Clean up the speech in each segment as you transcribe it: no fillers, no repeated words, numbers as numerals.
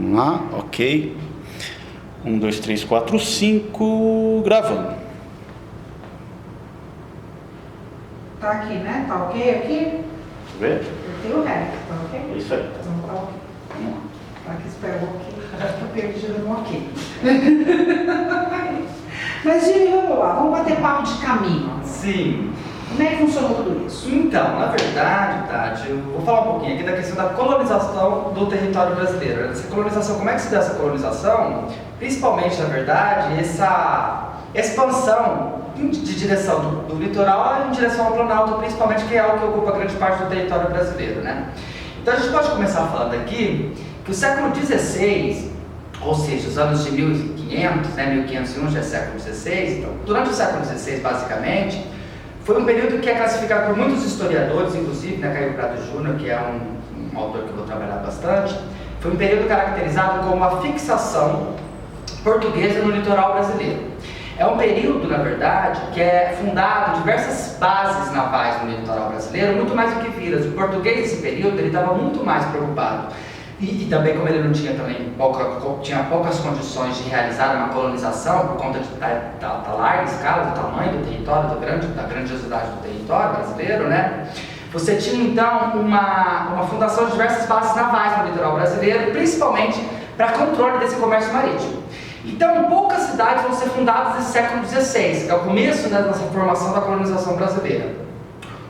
Vamos lá, ok. 1, 2, 3, 4, 5. Gravando. Tá aqui, né? Tá ok aqui? Deixa eu ver. Eu tenho o REC, tá ok? É isso aí. Então tá ok. Vamos lá. Tá aqui, espera o ok. Eu perdi no ok. Mas, Jimmy, vamos lá. Vamos bater papo de caminho. Sim. Como é que funcionou tudo isso? Então, na verdade, Tati, eu vou falar um pouquinho aqui da questão da colonização do território brasileiro. Essa colonização, como é que se deu essa colonização? Principalmente, na verdade, essa expansão de direção do litoral em direção ao Planalto, principalmente, que é o que ocupa grande parte do território brasileiro, né? Então, a gente pode começar falando aqui que o século XVI, ou seja, os anos de 1500, né, 1501 já é século XVI, então, durante o século XVI, basicamente, foi um período que é classificado por muitos historiadores, inclusive, né, Caio Prado Júnior, que é um autor que eu vou trabalhar bastante, foi um período caracterizado como a fixação portuguesa no litoral brasileiro. É um período, na verdade, que é fundado diversas bases navais no litoral brasileiro, muito mais do que vilas. O português, nesse período, ele estava muito mais preocupado. E também, como ele não tinha tinha poucas condições de realizar uma colonização por conta da larga escala, do tamanho do território, da grandiosidade do território brasileiro, né? Você tinha, então, uma fundação de diversas bases navais no litoral brasileiro, principalmente para controle desse comércio marítimo. Então, poucas cidades vão ser fundadas nesse século XVI, que é o começo, né, dessa formação da colonização brasileira.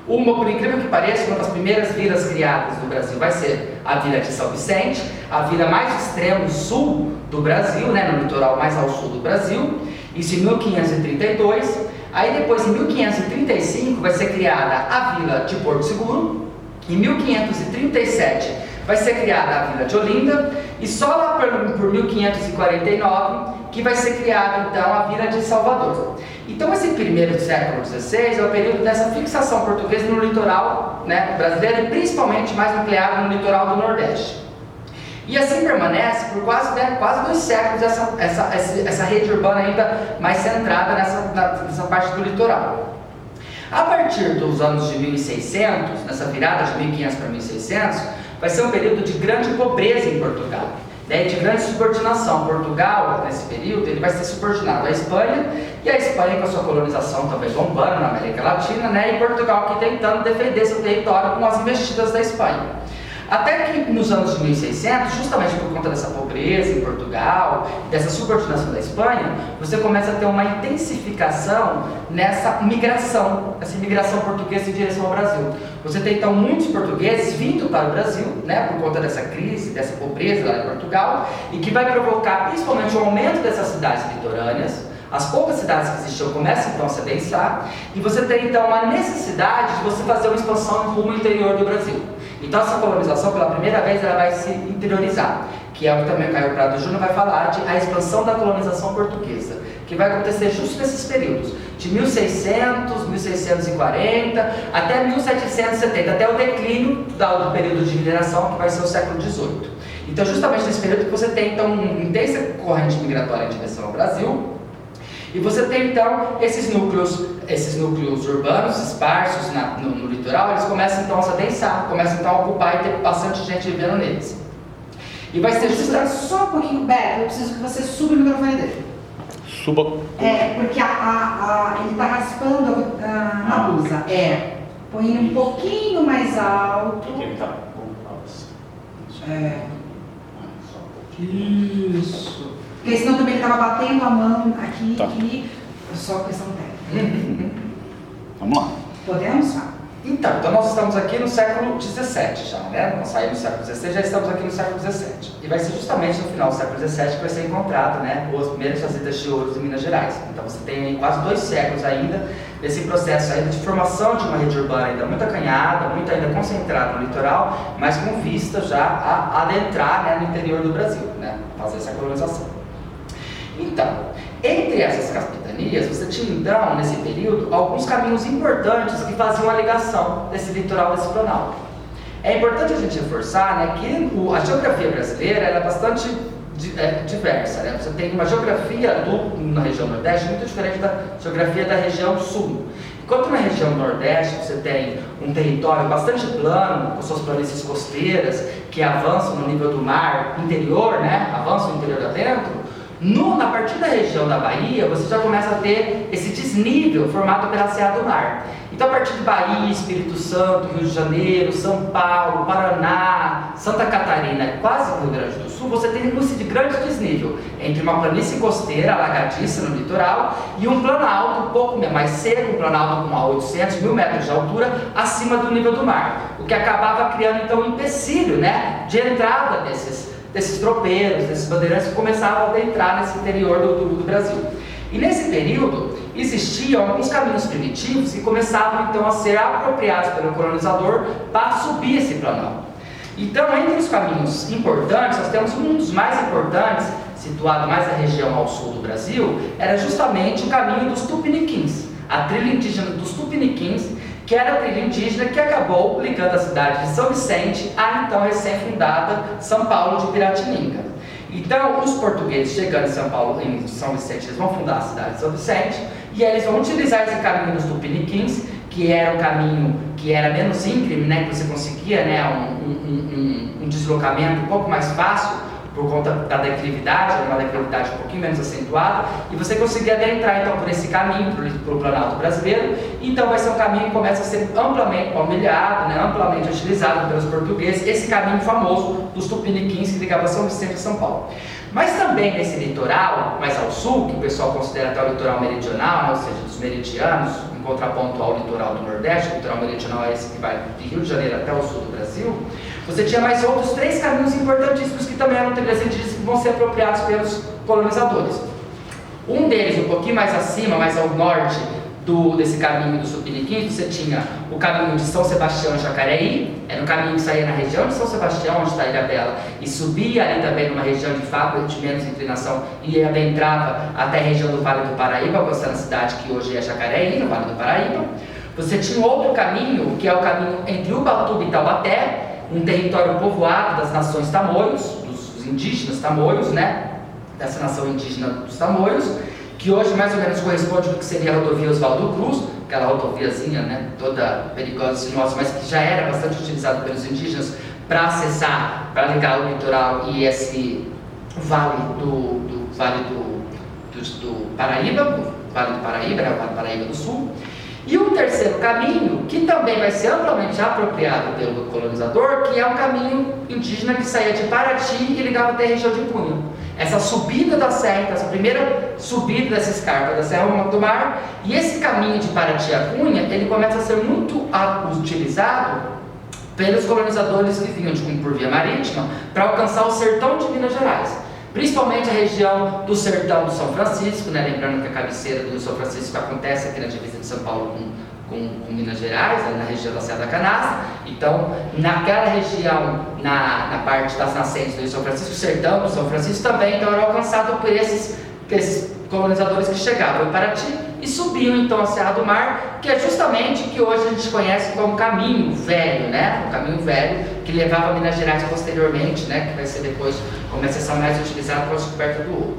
Uma, por incrível que pareça, uma das primeiras vilas criadas no Brasil vai ser a Vila de São Vicente, a vila mais extremo sul do Brasil, né, no litoral mais ao sul do Brasil, isso em 1532. Aí depois, em 1535, vai ser criada a Vila de Porto Seguro. Em 1537, vai ser criada a Vila de Olinda. E só lá por 1549, que vai ser criada, então, a Vila de Salvador. Então, esse primeiro século XVI é o período dessa fixação portuguesa no litoral, né, brasileiro, e principalmente mais nucleado no litoral do Nordeste. E assim permanece por quase 2 séculos essa rede urbana ainda mais centrada nessa parte do litoral. A partir dos anos de 1600, nessa virada de 1500 para 1600, vai ser um período de grande pobreza em Portugal, né, de grande subordinação. Portugal, nesse período, ele vai ser subordinado à Espanha, e a Espanha com a sua colonização também bombando na América Latina, né, e Portugal aqui tentando defender seu território com as investidas da Espanha. Até que nos anos de 1600, justamente por conta dessa pobreza em Portugal, dessa subordinação da Espanha, você começa a ter uma intensificação nessa migração, essa imigração portuguesa em direção ao Brasil. Você tem então muitos portugueses vindo para o Brasil, né, por conta dessa crise, dessa pobreza lá em Portugal, e que vai provocar principalmente o aumento dessas cidades litorâneas. As poucas cidades que existiam começam então a se adensar, e você tem então uma necessidade de você fazer uma expansão rumo ao interior do Brasil. Então essa colonização, pela primeira vez, ela vai se interiorizar, que é o que também o Caio Prado Júnior vai falar, de a expansão da colonização portuguesa, que vai acontecer justo nesses períodos, de 1600, 1640, até 1770, até o declínio do período de mineração, que vai ser o século XVIII. Então justamente nesse período que você tem então uma intensa corrente migratória em direção ao Brasil, e você tem então esses núcleos urbanos esparsos no litoral, eles começam então a se adensar, começam então a ocupar e ter bastante gente vivendo neles. E vai ser justamente... Só um pouquinho, Beto, eu preciso que você suba o microfone dele. Suba. Porque ele está raspando na blusa. Põe um pouquinho mais alto. Ele tá Isso. Porque senão também ele estava batendo a mão aqui, Tá. aqui. Só questão técnica. Vamos lá. Podemos? Então nós estamos aqui no século XVII já, né? Nós saímos do século XVI, já estamos aqui no século XVII. E vai ser justamente no final do século XVII que vai ser encontrado, né, as primeiras fazendas de ouro em Minas Gerais. Então você tem aí quase 2 séculos ainda desse processo ainda de formação de uma rede urbana ainda muito acanhada, muito ainda concentrada no litoral, mas com vista já a adentrar, né, no interior do Brasil, né, fazer essa colonização. Então, entre essas capitanias, você tinha então, nesse período, alguns caminhos importantes que faziam a ligação desse litoral desse planalto. É importante a gente reforçar, né, que a geografia brasileira ela é bastante diversa, né? Você tem uma geografia na região Nordeste muito diferente da geografia da região Sul. Enquanto na região Nordeste você tem um território bastante plano, com suas planícies costeiras, que avançam no nível do mar interior, né? Avançam no interior adentro, a partir da região da Bahia, você já começa a ter esse desnível formado pela Serra do Mar. Então, a partir de Bahia, Espírito Santo, Rio de Janeiro, São Paulo, Paraná, Santa Catarina, quase Rio Grande do Sul, você tem um de grande desnível entre uma planície costeira, alagadiça no litoral, e um planalto um pouco mais seco, um planalto com 800 mil metros de altura, acima do nível do mar, o que acabava criando, então, um empecilho, né, de entrada desses tropeiros, desses bandeirantes que começavam a adentrar nesse interior do Brasil. E nesse período, existiam alguns caminhos primitivos que começavam então a ser apropriados pelo colonizador para subir esse planalto. Então, entre os caminhos importantes, nós temos um dos mais importantes, situado mais na região ao sul do Brasil, era justamente o caminho dos Tupiniquins, a trilha indígena dos Tupiniquins, que era a trilha indígena que acabou ligando a cidade de São Vicente à então recém-fundada São Paulo de Piratininga. Então, os portugueses chegando em São Vicente, eles vão fundar a cidade de São Vicente, e eles vão utilizar esse caminho dos Tupiniquins, que era um caminho que era menos íngreme, né, que você conseguia, né, um deslocamento um pouco mais fácil, por conta da declividade, era uma declividade um pouquinho menos acentuada, e você conseguia adentrar então por esse caminho, para o Planalto Brasileiro. Então vai ser um caminho que começa a ser amplamente palmilhado, né, amplamente utilizado pelos portugueses, esse caminho famoso dos Tupiniquins que ligava São Vicente a São Paulo. Mas também nesse litoral, mais ao sul, que o pessoal considera até o litoral meridional, né, ou seja, dos meridianos, em contraponto ao litoral do Nordeste, o litoral meridional é esse que vai de Rio de Janeiro até o sul do Brasil, você tinha mais outros 3 caminhos importantíssimos que também eram trilhas indígenas que vão ser apropriados pelos colonizadores. Um deles, um pouquinho mais acima, mais ao norte desse caminho dos Tupiniquins, você tinha o caminho de São Sebastião e Jacareí, era um caminho que saía na região de São Sebastião, onde está a Ilhabela, e subia ali também numa região de fábrica de menos inclinação e adentrava até a região do Vale do Paraíba, alcançando a cidade que hoje é Jacareí, no Vale do Paraíba. Você tinha um outro caminho, que é o caminho entre Ubatuba e Taubaté, um território povoado das nações tamoios, dos indígenas tamoios, né? Dessa nação indígena dos tamoios, que hoje mais ou menos corresponde ao que seria a rodovia Oswaldo Cruz, aquela rodoviazinha, né, toda perigosa e sinuosa, mas que já era bastante utilizada pelos indígenas para acessar, para ligar o litoral e esse vale do Paraíba, o Vale do Paraíba, né, o Vale do Paraíba do Sul. E um terceiro caminho, que também vai ser amplamente apropriado pelo colonizador, que é um caminho indígena que saía de Paraty e ligava até a região de Cunha. Essa subida da serra, essa primeira subida dessa escarpa da Serra do Mar, e esse caminho de Paraty a Cunha, ele começa a ser muito utilizado pelos colonizadores que vinham por via marítima para alcançar o sertão de Minas Gerais. Principalmente a região do sertão do São Francisco, né? Lembrando que a cabeceira do São Francisco acontece aqui na divisa de São Paulo com Minas Gerais, na região da Serra da Canastra. Então, naquela região, na parte das nascentes do São Francisco, o sertão do São Francisco também então, era alcançado por esses colonizadores que chegavam em Paraty e subiam então a Serra do Mar, que é justamente o que hoje a gente conhece como Caminho Velho, né? O Caminho Velho que levava a Minas Gerais posteriormente, né? Que vai ser depois como exceção mais utilizada para a descoberta do ouro.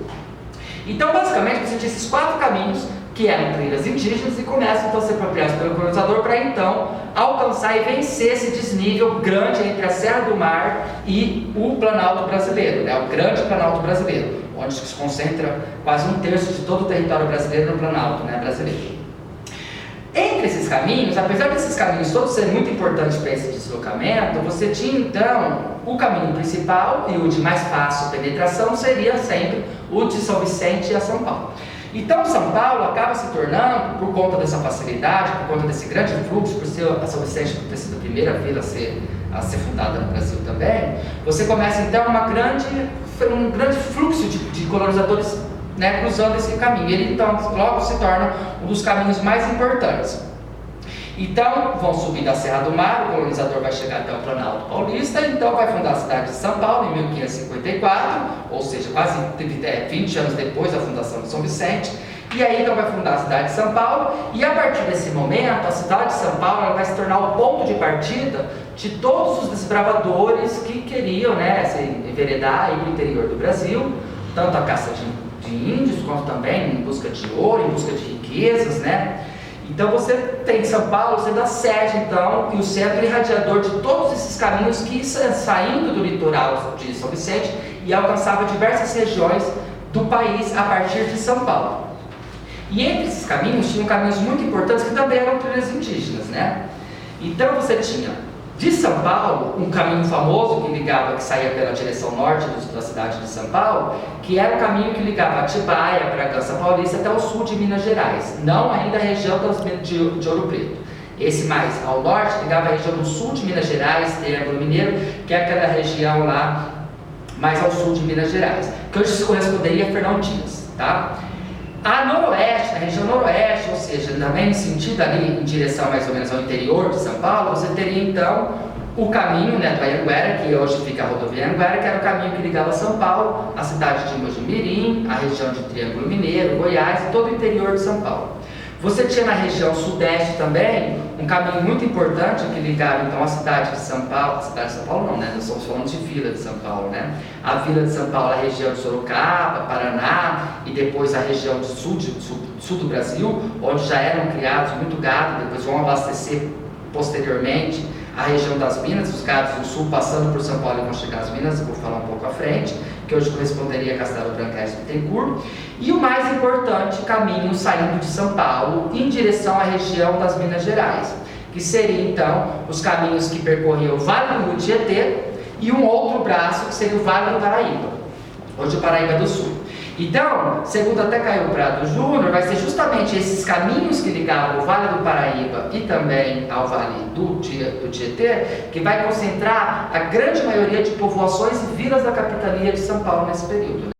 Então, basicamente, você tinha esses 4 caminhos que eram trilhas indígenas e começam então a ser apropriados pelo colonizador para então alcançar e vencer esse desnível grande entre a Serra do Mar e o Planalto Brasileiro, né? O grande Planalto Brasileiro, onde se concentra quase 1/3 de todo o território brasileiro no Planalto, né, brasileiro. Entre esses caminhos, apesar desses caminhos todos serem muito importantes para esse deslocamento, você tinha então o caminho principal e o de mais fácil penetração seria sempre o de São Vicente e a São Paulo. Então São Paulo acaba se tornando, por conta dessa facilidade, por conta desse grande fluxo, por ser a São Vicente ter sido a primeira vila a ser fundada no Brasil também, você começa então um grande fluxo de colonizadores, né, cruzando esse caminho. Ele então logo se torna um dos caminhos mais importantes. Então vão subir da Serra do Mar, o colonizador vai chegar até o Planalto Paulista, então vai fundar a cidade de São Paulo em 1554, ou seja, quase 20 anos depois da fundação de São Vicente. E aí então vai fundar a cidade de São Paulo, e a partir desse momento a cidade de São Paulo ela vai se tornar o ponto de partida de todos os desbravadores que queriam, né, se enveredar para o interior do Brasil, tanto a caça de índios, quanto também em busca de ouro, em busca de riquezas, né? Então você tem São Paulo sendo a sede, então, e o centro irradiador de todos esses caminhos que saindo do litoral de São Vicente e alcançava diversas regiões do país a partir de São Paulo. E entre esses caminhos tinham caminhos muito importantes que também eram trilhas indígenas, né? Então você tinha de São Paulo um caminho famoso que saía pela direção norte da cidade de São Paulo, que era o caminho que ligava Atibaia, Bragança Paulista até o sul de Minas Gerais, não ainda a região de Ouro Preto. Esse mais ao norte ligava a região do sul de Minas Gerais, Triângulo Mineiro, que é aquela região lá mais ao sul de Minas Gerais, que hoje se corresponderia a Fernão Dias, tá? A noroeste, na região noroeste, ou seja, também em sentido ali em direção mais ou menos ao interior de São Paulo, você teria então o caminho, né, do Anhanguera, que hoje fica a rodovia Anhanguera, que era o caminho que ligava São Paulo, a cidade de Mojimirim, a região de Triângulo Mineiro, Goiás e todo o interior de São Paulo. Você tinha na região sudeste também um caminho muito importante que ligava então a cidade de São Paulo não, né? Nós estamos falando de Vila de São Paulo, né? A Vila de São Paulo, a região de Sorocaba, Paraná e depois a região do sul do Brasil, onde já eram criados muito gado, depois vão abastecer posteriormente a região das Minas, os gados do sul passando por São Paulo e vão chegar às Minas, vou falar um pouco à frente, que hoje corresponderia a Castelo Branco e Bittencourt. E o mais importante, caminho saindo de São Paulo em direção à região das Minas Gerais, que seria então os caminhos que percorriam o Vale do Rio Tietê e um outro braço que seria o Vale do Paraíba, hoje o Paraíba do Sul. Então, segundo até Caio Prado Júnior, vai ser justamente esses caminhos que ligavam o Vale do Paraíba e também ao Vale do Tietê, que vai concentrar a grande maioria de povoações e vilas da capitania de São Paulo nesse período.